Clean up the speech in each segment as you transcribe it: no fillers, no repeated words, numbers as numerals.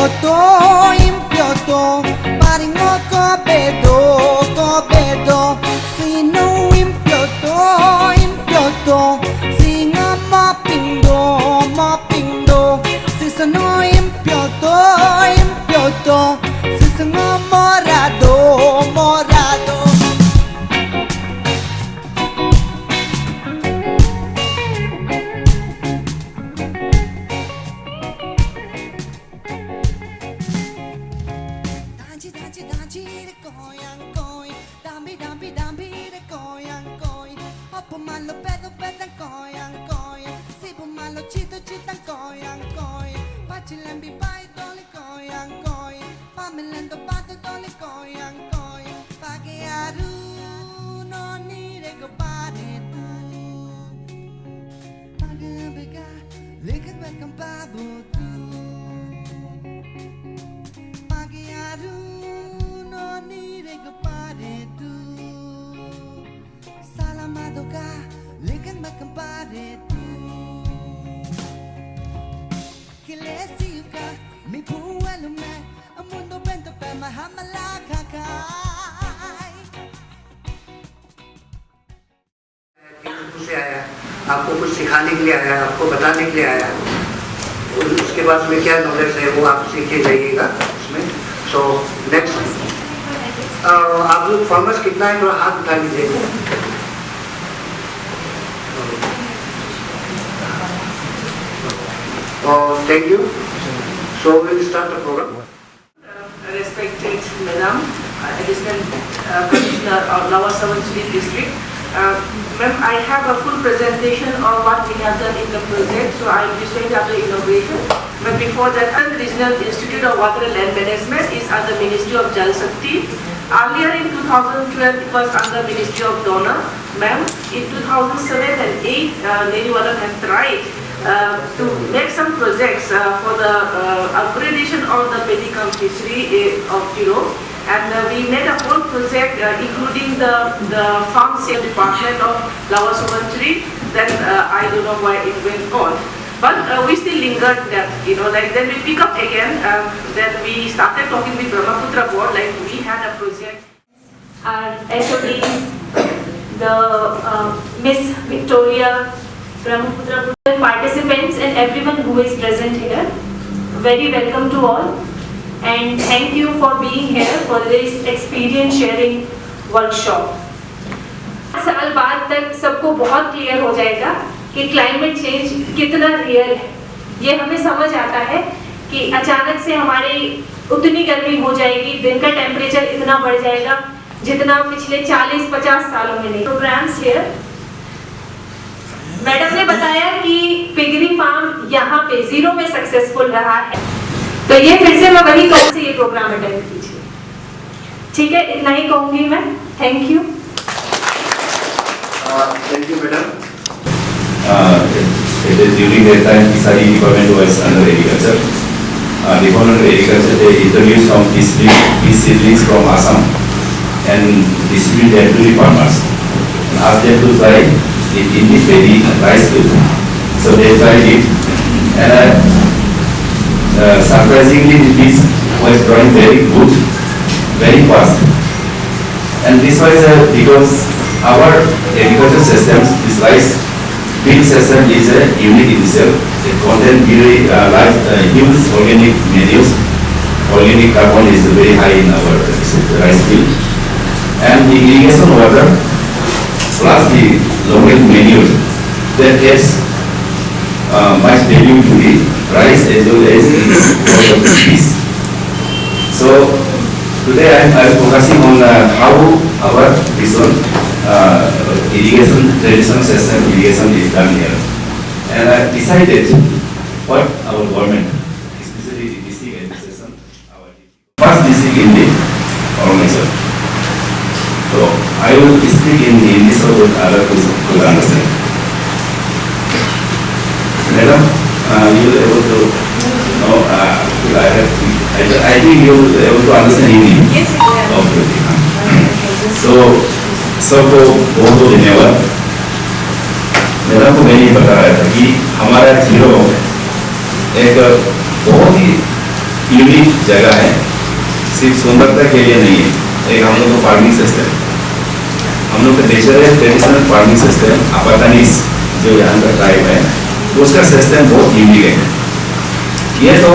impioto, paringo cobedo, sino impioto, singa moppindo, si sono impioto, si sono morado. Danci de coi, dambi de coi, oppo malo pedo coi, sibu malo chito coi, pachi lembi pai doli coi, pamelendo pato doli coi, pagi aru no ni de go pare tu, pagi bega, likat bekam babu tu, pagi aru Salamado ka, likan magkampare tu. Kilesi ka, mi puwalong na, ang mundo bento pa mahamalaka kay. से आया, आपको कुछ सिखाने के लिए आया, आपको बताने के लिए आया, उसके बाद में क्या नॉलेज है वो आप सीख के जाइएगा उसमें। सो नेक्स्ट आप लोग फॉर्मर्स कितना है थोड़ा हाथ उठा लीजिएगा। Thank you. So we will start the program. Respected Madam, Additional Commissioner of Lower Subansiri District. Ma'am, I have a full presentation of what we have done in the project, so I will be showing after inauguration. But before that, the Regional Institute of Water and Land Management is under Ministry of Jal Shakti. Earlier in 2012, it was under Ministry of Donor. Ma'am, in 2007 and 2008, Neriwala has tried to make some projects for the upgradation of the Pedicam fishery of Tiro, and we made a whole project including the farm sale department of Lower Subansiri. Then I don't know why it went on, but we still lingered that, like then we pick up again. Then we started talking with Brahmaputra board, like we had a project. Our SODs, the Miss Victoria, Brahmaputra participants and everyone who is present here, very welcome to all, and thank you for being here for this experience sharing workshop. साल बाद तक सबको बहुत clear हो जाएगा कि climate change कितना real है। ये हमें समझ आता है कि अचानक से हमारी उतनी गर्मी हो जाएगी, दिन का टेम्परेचर इतना बढ़ जाएगा जितना पिछले 40-50 सालों में नहीं। प्रोग्राम्स हियर, मैडम ने बताया कि पिगरी फार्म यहाँ पे 0 में सक्सेसफुल रहा है, तो ये फिर से मैं वही कहूँ से ये प्रोग्राम अटेंड कीजिए। ठीक है, इतना ही कहूँगी मैं। Thank you. Thank you, madam. During that time, Kisari department was under agriculture. Department of Agriculture, they introduced some peace seedlings from Assam and distributed them to the farmers and asked them to try it in the paddy rice field. So they tried it, and surprisingly the peas was growing very good, very fast. And this was because our agriculture systems, this rice field system is unique in itself. It contains very large, huge organic materials. Organic carbon is very high in our rice field. And the irrigation water plus the local manure that adds much value to the rice as well as the peas. So today I am focusing on how our vision irrigation, traditional system irrigation is done here. And I decided what our government, especially the district administration, first district in the organization. So I will speak in English so that others could understand. Madam, you will able to know, I think you will able to understand Hindi. Yes, okay. So सबको बहुत बहुत धन्यवाद। Madam को मैंने बताया था कि हमारा जीरो एक बहुत ही यूनिक जगह है, सिर्फ सुंदरता के लिए नहीं है। एक हम लोग का फार्मिंग सिस्टम, हम लोग का नेचुरल ट्रेडिशनल फार्मिंग सिस्टम अपातानीस जो यहाँ का ट्राइब है, उसका सिस्टम बहुत यूनिक है। ये तो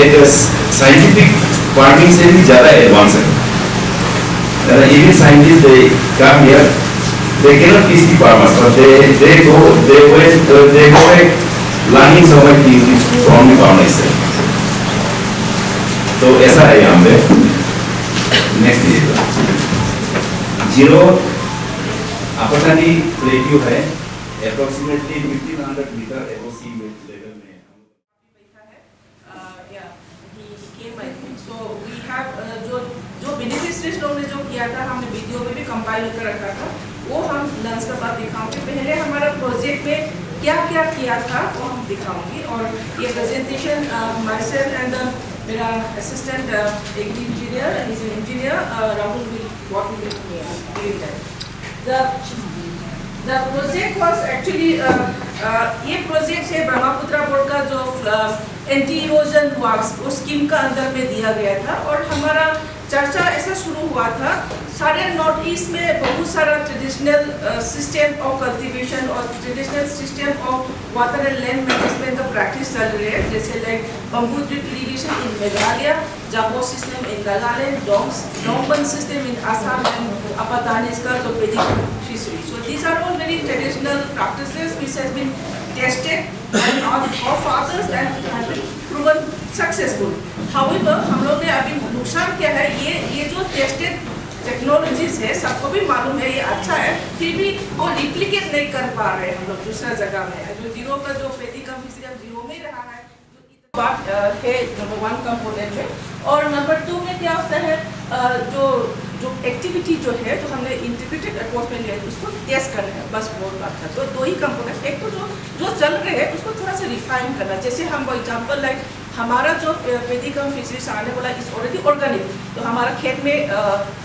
एक साइंटिफिक फार्मिंग से भी ज़्यादा एडवांस है। Even scientists, they come here, they cannot teach the farmers, but they go learning so much things from the farmers. तो ऐसा है यहाँ पे। नेक्स्ट जीरो अपतानी प्लेट्यू है, अप्रोक्सीमेटली 1500 मीटर एबव सी लेवल में। So we have जो beneficiaries लोग ने जो किया था, हमने वीडियो में भी कंपाइल कर रखा था, वो हम लंच के बाद दिखाऊंगे। पहले हमारा प्रोजेक्ट में क्या क्या किया था वो हम दिखाऊंगी, और ये प्रेजेंटेशन माई सेल्फ एंड मेरा assistant engineer Rahul will walk with me. The project was actually ये प्रोजेक्ट है ब्रह्मपुत्रा बोर्ड का जो एंटी इरोजन वो स्कीम का अंदर में दिया गया था। और हमारा चर्चा ऐसा शुरू हुआ था, सारे नॉर्थ ईस्ट में बहुत सारा ट्रेडिशनल सिस्टम ऑफ कल्टीवेशन और traditional system of water and land management का प्रैक्टिस चल रही है, जैसे like bamboo drip irrigation in Meghalaya, Zabo system in Nagaland, Dongban system in Assam and Apatanis का जो पेडिक fishery. So these are all very traditional practices which has been tested by our forefathers and have been proven successful. However, हम लोग ने अभी नुकसान क्या है, ये जो टेस्टेड टेक्नोलॉजीज है, सबको भी मालूम है ये अच्छा है, फिर भी वो रिप्लिकेट नहीं कर पा रहे हम लोग दूसरा जगह में। जो जीरो का जो पेडिक फिशरी जीरो में रहा है, बात है नंबर 1 कंपोनेंट में। और नंबर 2 में क्या होता है, जो एक्टिविटी जो है जो हमने इंटीग्रेटेड अप्रोच में लिया उसको टेस्ट करना है, बस वो बात था। तो 2 ही कंपोनेंट, एक तो जो चल रहे हैं उसको थोड़ा सा रिफाइन करना। जैसे हम फॉर एग्जांपल लाइक हमारा जो पेडिक फिशरी से आने वाला इज ऑलरेडी ऑर्गेनिक, तो हमारा खेत में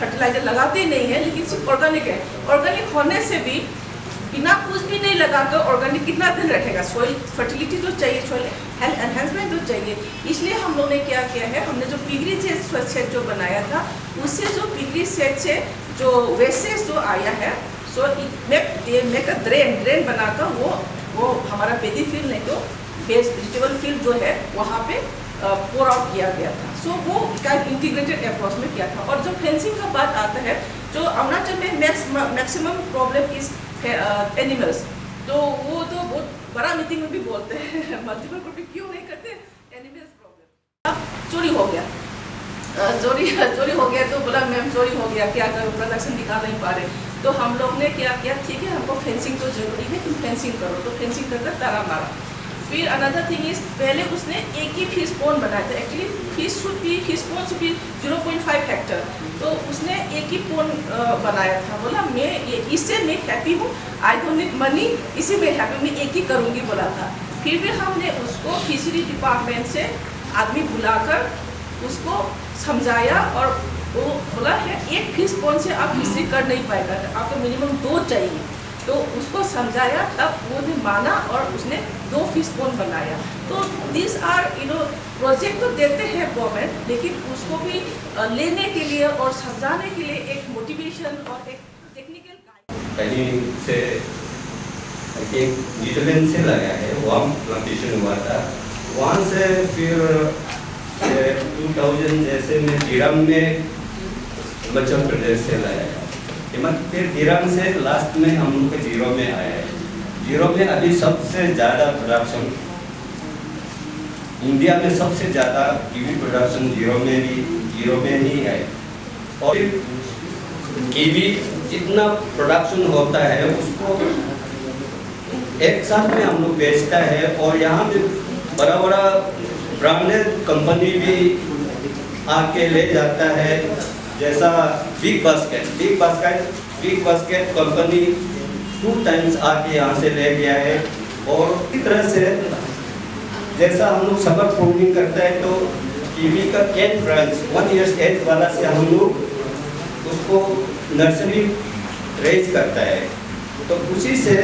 फर्टिलाइजर लगाते नहीं है, लेकिन सिर्फ ऑर्गेनिक है। ऑर्गेनिक होने से भी बिना कुछ भी नहीं लगाकर ऑर्गेनिक कितना दिन रखेगा, सॉइल फर्टिलिटी जो चाहिए, सॉइल हेल्थ एनहेंसमेंट जो चाहिए। इसलिए हम लोगों ने क्या किया है, हमने जो पिगरी सेट जो बनाया था, उससे जो पिगरी सेट से जो वेस्टेज जो आया है, सो मेक अ ड्रेन बनाकर वो हमारा पेडी फील्ड नहीं तो वेजिटेबल फील्ड जो है वहाँ पे पोर आउट किया गया था। सो वो का इंटीग्रेटेड अप्रोच में किया था। और जो फेंसिंग का बात आता है, जो अरुणाचल में मैक्सिमम प्रॉब्लम इज एनिमल्स, तो वो तो बहुत बड़ा मीटिंग में भी बोलते हैं मल्टीपल क्रॉपिंग क्यों नहीं करते, एनिमल्स प्रॉब्लम। चोरी हो गया, चोरी हो गया, तो बोला मैम चोरी हो गया, क्या करूँ, प्रोडक्शन दिखा नहीं पा रहे। तो हम लोग ने क्या किया, ठीक है हमको फेंसिंग तो जरूरी है, तुम फेंसिंग करो। तो फेंसिंग करके तारा मारा। फिर अनदर थिंग इज, पहले उसने एक ही फिश पॉन्ड बनाया था। Actually fish pond should be 0.5 Hector, तो उसने एक ही पॉन्ड बनाया था। बोला मैं इससे मैं हैप्पी हूँ, आई डोंट नीड मनी, इसी में हैप्पी, मैं एक ही करूँगी बोला था। फिर भी हमने उसको फिशरी डिपार्टमेंट से आदमी बुलाकर उसको समझाया, और वो बोला है एक फिश पॉन्ड से आप फिशरी कर नहीं पाएगा, आपको मिनिमम 2 चाहिए। तो उसको समझाया, तब वो भी माना और उसने 2 फिश पॉन्ड बनाया। तो दिस आर प्रोजेक्ट तो देते हैं गवर्नमेंट, लेकिन उसको भी लेने के लिए और समझाने के लिए एक मोटिवेशन और एक टेक्निकल कहीं से एक न्यूजीलैंड से लाया है, वहाँ प्लांटेशन हुआ था। वहाँ से फिर 2000 जैसे में दिराम में मध्य प्रदेश से लाया है। फिर दिराम से लास्ट में हम लोग के जीरो में आया है। जीरो में अभी सबसे ज़्यादा प्रोडक्शन इंडिया में, सबसे ज़्यादा कीवी प्रोडक्शन जीरो में ही है। और कीवी जितना प्रोडक्शन होता है उसको एक साथ में हम लोग बेचता है, और यहाँ पे बड़ा बड़ा ब्रांडेड कंपनी भी आके ले जाता है, जैसा बिग बास्केट कंपनी 2 टाइम्स आके यहाँ से ले गया है। और इस तरह से जैसा हम लोग सबर फूडिंग करता है, तो कीवी का कैन ब्रांच 1 ईयर्स एज वाला से हम लोग उसको नर्सरी रेज करता है, तो उसी से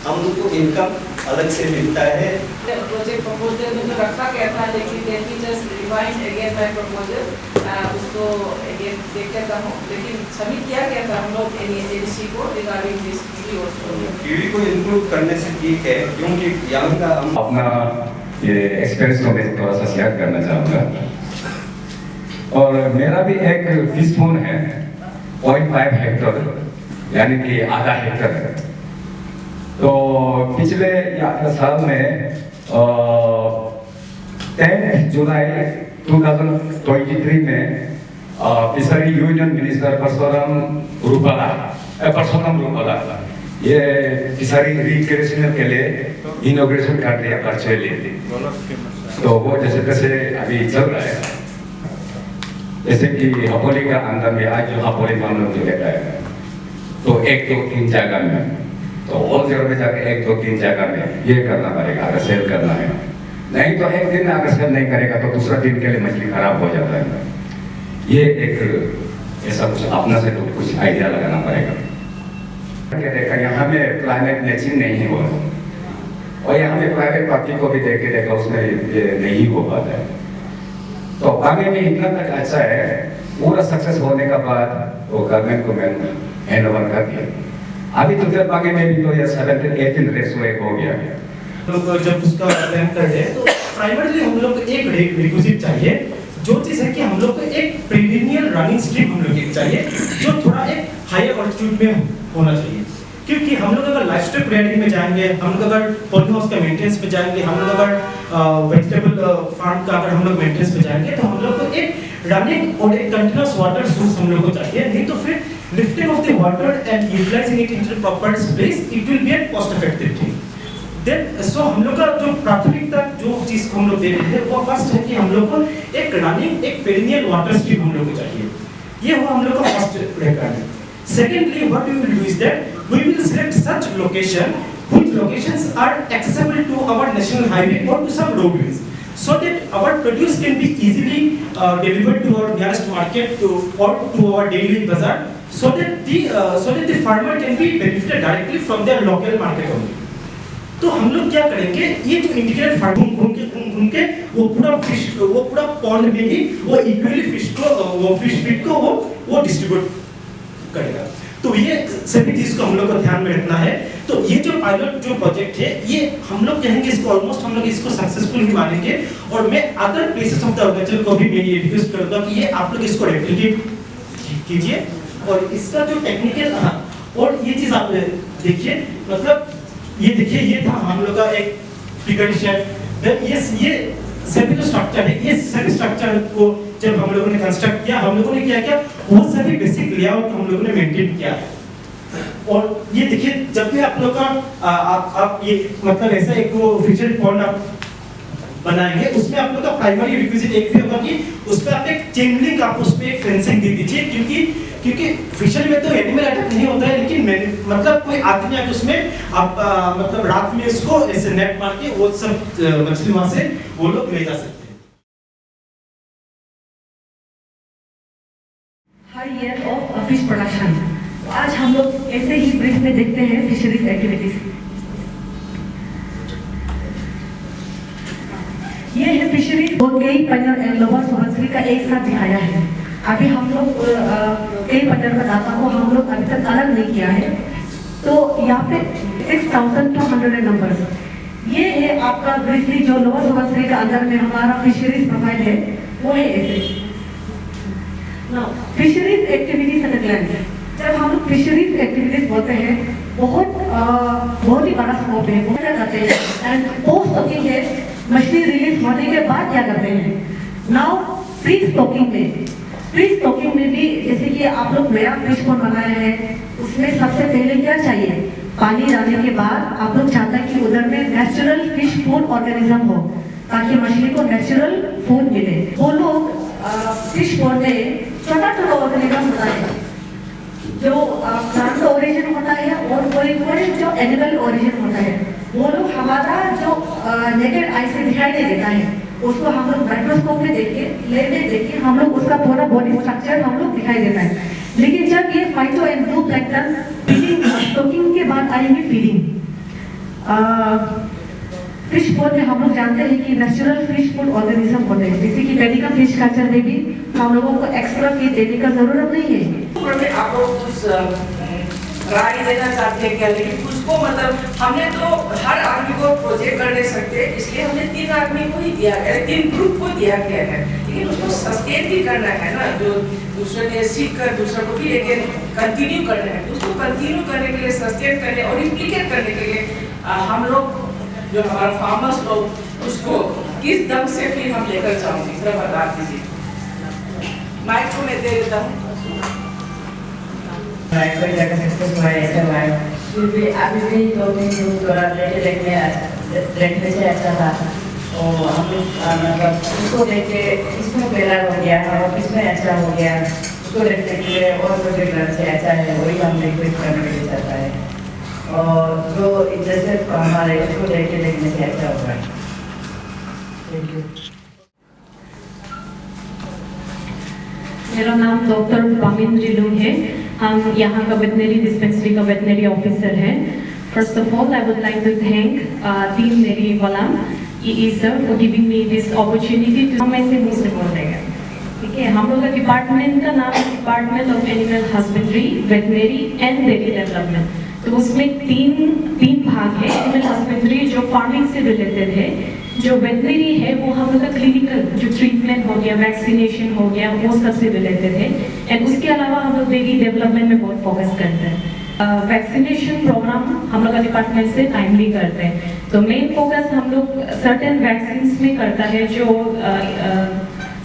हम लोग को इनकम अलग से मिलता है। प्रोजेक्ट प्रपोजल में जो रखा गया था, लेकिन let me just remind again my proposal, उसको again देख लेता हूँ, लेकिन सबमिट किया गया था हम लोग NEC को regarding this kiwi also। Kiwi को इंक्लूड करने से ठीक है, क्योंकि यहाँ का हम अपना ये एक्सपीरियंस को मैं थोड़ा सा शेयर करना चाहूँगा। और मेरा भी एक फिश पॉन्ड है 0.5 हेक्टर, यानी कि आधा हेक्टर है। तो पिछले साल में 10 जुलाई 2023 में fishery union minister Parshuram Rupala ये फिशरी रिक्रिएशन के लिए इनॉग्रेशन कर दिया वर्चुअली। तो वो जैसे तैसे अभी चल रहा है। जैसे कि हपोली का अंदर में आज जो हपोली मामला जो रहता है, तो 1 2 3 जगह में, तो और जगह में जाके 1 2 3 जगह में ये करना पड़ेगा अगर सेल करना है। नहीं तो एक दिन अगर सेल नहीं करेगा तो दूसरा दिन के लिए मछली खराब हो जाता है। ये एक ऐसा कुछ अपना से तो कुछ आइडिया लगाना पड़ेगा। देखा यहाँ में क्लाइमेट मैचिंग नहीं हुआ, और यहाँ में प्राइवेट पार्टी को भी देखा उसमें ये नहीं हो पाता है। तो आगे में इतना तक अच्छा है, पूरा सक्सेस होने के बाद वो गवर्नमेंट को मैं हैंड ओवर कर दिया। अभी तो जब आगे में भी तो ये 17-18 रेशो हो गया। लोग जब उसका प्लान कर रहे हैं तो प्राइमरली हम लोग को एक रिक्विजिट चाहिए, जो चीज़ है कि हम लोग को एक पेरिनियल रनिंग स्ट्रिप हम लोग को चाहिए, जो थोड़ा एक हायर ऑल्टीट्यूड में होना चाहिए। क्योंकि हम लोग अगर लाइफ स्टॉक ब्रीडिंग में जाएंगे, हम लोग अगर पॉली हाउस का मेंटेनेंस पे जाएंगे, हम लोग अगर वेजिटेबल फार्म का अगर हम लोग मेंटेनेंस पे जाएंगे, तो हम लोग को एक रनिंग और एक कंटिन्यूअस वाटर सोर्स हम लोग को चाहिए। नहीं तो फिर lifting of the water and utilising it into the proper place, it will be a cost effective thing. Then so हम लोग का जो प्राथमिकता जो चीज को हम लोग दे रहे हैं वो फर्स्ट है कि हम लोग को एक रनिंग एक पेरिनियल वाटर स्ट्रीम हम लोग को चाहिए। ये हुआ हम लोग का first requirement. Secondly, what we will do is that we will select such location which locations are accessible to our national highway or to some roadways, so that our produce can be easily delivered to our nearest market or to our daily bazaar, so that the farmer can be benefited directly from their local market only. तो हम लोग क्या करेंगे, ये जो integrated farming घूम के वो पूरा पॉन्ड में ही वो इक्वली फिश फीड को वो डिस्ट्रीब्यूट करेगा। तो ये सभी चीज को हम लोग को ध्यान में रखना है। तो ये जो पायलट जो प्रोजेक्ट है, ये हम लोग कहेंगे इसको ऑलमोस्ट हम लोग इसको सक्सेसफुल ही मानेंगे। और मैं other places of the Arunachal को भी मैं ये रिक्वेस्ट करूंगा कि ये आप लोग इसको रेप्लिकेट कीजिए। और इसका जो टेक्निकल और ये चीज आप देखिए, मतलब ये देखिए, ये था हम लोग का एक फिगर शेड। ये सभी जो स्ट्रक्चर है, ये सभी स्ट्रक्चर को जब हम लोगों ने कंस्ट्रक्ट किया, हम लोगों ने क्या वो सभी बेसिक लेआउट हम लोगों ने मेंटेन किया। और ये देखिए, जब भी आप लोग का आप ये मतलब ऐसा एक वो फिशरी पॉन्ड आप बनाएंगे, उसमें आप लोग का प्राइमरी रिक्विजिट एक भी होगा कि उस पे आप एक चेन लिंक आप उस पे एक फेंसिंग दे दीजिए। क्योंकि फिशरी में तो एनिमल अटैक नहीं होता है, लेकिन मतलब कोई आदमी आके उसमें आप मतलब रात में इसको ऐसे नेट मार के वो सब मछली वहां से वो लोग ले जा सकते हैं। हर ईयर ऑफ फिश प्रोडक्शन, आज हम लोग ऐसे ही ब्रीफ में देखते हैं फिशरीज एक्टिविटीज। ये है फिशरीज और कई पंजर एंड लोअर सुबनसिरी का एक साथ दिखाया है। अभी हम लोग कई पंजर का डाटा को हम लोग अभी तक अलग नहीं किया है। तो यहाँ पे 6200 नंबर, ये है आपका ब्रीफली जो लोअर सुबनसिरी का अंदर में हमारा फिशरीज प्रोफाइल है, वो है ऐसे। Fisheries activities at a glance, जब हम लोग फिशरीज एक्टिविटीज बोलते हैं, बहुत ही बड़ा स्कोप है, बहुत क्या करते हैं। एंड पोस्ट स्टॉकिंग है, मछली रिलीज होने के बाद क्या करते हैं। नाउ प्री स्टॉकिंग में भी जैसे कि आप लोग नया फिश पॉन्ड बनाए हैं, उसमें सबसे पहले क्या चाहिए, पानी डालने के बाद आप लोग चाहते हैं कि उधर में नेचुरल फिश फूड ऑर्गेनिज्म हो, ताकि मछली को नेचुरल फूड मिले। वो लोग फिश पॉन्ड में छोटा ऑर्गेनिज्म होता है जो प्लांट ओरिजिन होता है, और कोई जो एनिमल ओरिजिन होता है, वो लोग हमारा जो नेकेड आई से दिखाई नहीं देता है, उसको हम लोग माइक्रोस्कोप में देखिए हम लोग उसका पूरा बॉडी स्ट्रक्चर हम लोग दिखाई देता है। लेकिन जब ये phyto and zooplankton feeding stocking के बाद आएंगे फीडिंग। फिश पोर्ट में हम लोग जानते हैं कि नेचुरल फिश फूड ऑर्गेनिज्म होते हैं, जैसे कि डेली का फिश कल्चर में भी हम लोगों को एक्स्ट्रा फीड देने का जरूरत नहीं है। आप लोग उस राय देना चाहते हैं क्या? लेकिन उसको मतलब हमने तो हर आदमी को प्रोजेक्ट कर नहीं सकते, इसलिए हमने 3 आदमी को ही दिया गया है, 3 ग्रुप को दिया गया है। लेकिन उसको सस्टेन भी करना है ना, जो दूसरे ने सीख कर दूसरे को भी लेकिन कंटिन्यू करना है। उसको कंटिन्यू करने के लिए, सस्टेन करने और इम्प्लीकेट करने के लिए हम लोग जो हमारे फार्मर्स लोग उसको किस ढंग से फिर हम लेकर जाओगे, जरा बता दीजिए। माइक को मैं दे देता हूँ। कोई जगह सक्सेस हुआ है ऐसा हुआ है, फिर भी अभी भी 2-3 दिन थोड़ा देखने से अच्छा था। और हम लोग मतलब उसको देख के इसमें बेहतर हो गया और इसमें अच्छा हो गया, उसको देखने के लिए और प्रोजेक्ट करने से अच्छा है, वही हम रिक्वेस्ट करने के लिए चाहता है। और जो इंटरेस्टेड हमारे उसको देख के देखने से अच्छा होगा। Thank you. मेरा नाम डॉक्टर पामिंद्री लुंग है। हम यहाँ का वेटनरी डिस्पेंसरी का वेटनरी ऑफिसर हैं। First of all I would like to thank team मेरी वाला sir for giving me this opportunity to हम ऐसे मुझसे बोल रहे हैं। ठीक है, हम लोग का डिपार्टमेंट का नाम है department of animal husbandry, veterinary and dairy development. तो उसमें तीन भाग है। एनिमल हस्बेंड्री जो फार्मिंग से रिलेटेड है, जो वेटनरी है वो हम लोग का क्लिनिकल जो ट्रीटमेंट हो गया, वैक्सीनेशन हो गया, वो सबसे रिलेटेड है। एंड उसके अलावा हम लोग डेयरी डेवलपमेंट में बहुत फोकस करते हैं। वैक्सीनेशन प्रोग्राम हम लोग का डिपार्टमेंट से टाइमली करते हैं। तो मेन फोकस हम लोग सर्टेन वैक्सीन में करता है जो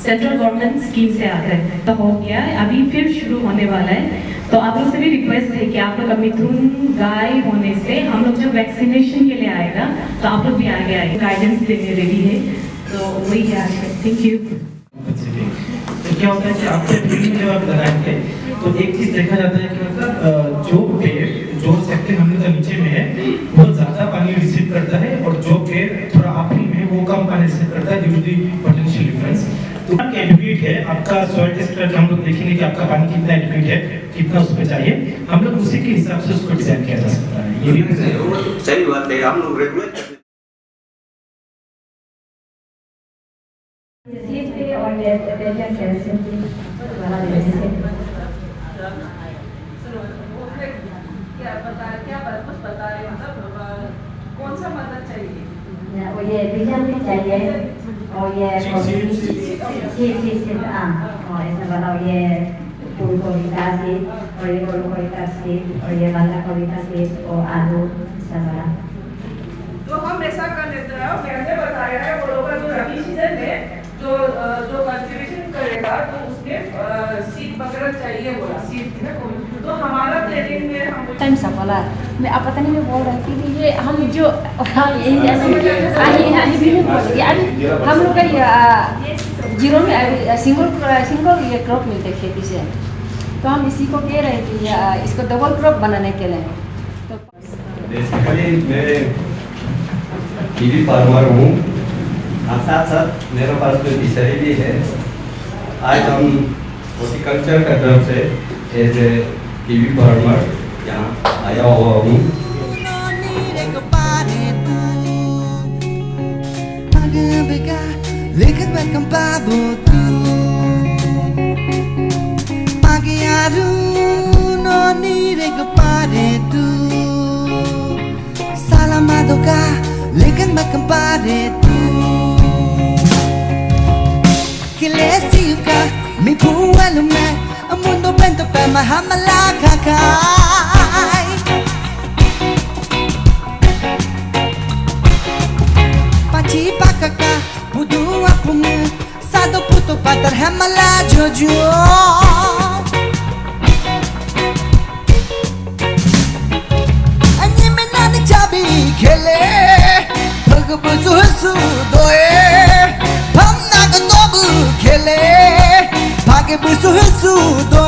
सेंट्रल गवर्नमेंट स्कीम से आते हैं। तो हो गया है, अभी फिर शुरू होने वाला है। तो आप लोग से भी रिक्वेस्ट है कि आप लोग का मिथुन गाय होने से हम लोग जब वैक्सीनेशन के लिए आएगा तो आप लोग भी आगे आएंगे, गाइडेंस देने रेडी है। तो वही है आज का। Thank you. तो क्या होता है कि आपके फील्ड में जब आप लगाएंगे तो एक चीज देखा जाता है कि मतलब जो पेड़ जो सेक्टर हम लोग का नीचे में है वो ज्यादा पानी रिसीव करता है और जो पेड़ थोड़ा आखिरी में है वो कम पानी रिसीव करता है, due to the potential difference. तो आपका एडिक्वेट है, आपका सॉइल टेस्ट करके हम लोग देखेंगे कि आपका पानी कितना एडिक्वेट है, कितना उसमें चाहिए, हम लोग उसी के हिसाब से उसको डिजाइन किया जा सकता है। ये भी सही बात है, हम लोग रेगुलर क्या पर्पस बता रहे, मतलब कौन सा मदद चाहिए? वो ये विजन भी चाहिए और ये और इसमें बताओ ये फूल गोभी का सीड और ये गोलू गोभी का सीड और ये बंदा गोभी का सीड और आलू सब वाला। तो हम ऐसा कर लेते हैं, पहले बताया है वो लोग जो रबी सीजन में जो कल्टीवेशन करेगा तो उसमें सीड वगैरह चाहिए, बोला सीड है। तो हमारा प्लानिंग में हम टाइम सफला मैं आप पता नहीं मैं बोल रही थी कि ये हम जो यही जैसे भी बोल हम लोग का जीरो में सिंगल ये क्रॉप मिलते खेती से, तो हम इसी को कह रहे कि इसको डबल क्रॉप बनाने के लिए। तो बेसिकली मैं कीवी फार्मर हूँ और साथ साथ मेरे पास कोई फिशरी भी है। आज हम हॉर्टिकल्चर का तरफ से एज ए कीवी फार्मर यहाँ आया हुआ हूँ। Que le sirva mi puelme a mundo bento pe mahamala kai pachi pakaka budu apumu sado puto patar hamala jojo ani menani chabi khele bhagbu su doe खेले भागे बुसु सुदो